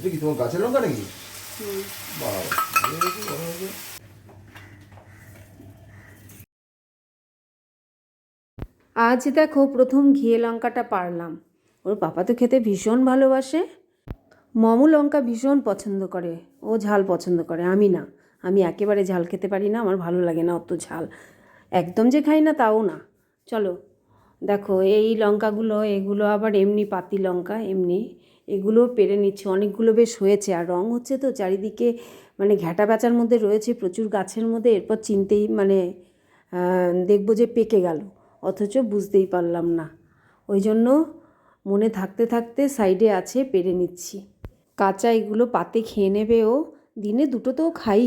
এটা কি তোমার গাছের লঙ্কা নাকি? বাবা, আজ দেখো প্রথম ঘিয়ে লঙ্কাটা পারলাম। ওর পাপা তো খেতে ভীষণ ভালোবাসে। মমু লঙ্কা ভীষণ পছন্দ করে, ও ঝাল পছন্দ করে, আমি না। আমি একেবারে ঝাল খেতে পারি না, আমার ভালো লাগে না অত ঝাল। একদম যে খাই না তাও না। চলো দেখো এই লঙ্কাগুলো, এগুলো আবার এমনি পাতি লঙ্কা, এমনি এগুলো পেরে নিচ্ছে। অনেকগুলো বেশ হয়েছে, আর রং হচ্ছে তো চারিদিকে, মানে ঘ্যাটা ব্যাচার মধ্যে রয়েছে প্রচুর গাছের মধ্যে। এরপর চিনতেই মানে দেখবো যে পেকে গেল, অথচ বুঝতেই পারলাম না। ওই জন্য মনে থাকতে থাকতে সাইডে আছে, পেরে নিচ্ছি। কাঁচা এগুলো পাতে খেয়ে নেবে ও, দিনে দুটো তো খাই।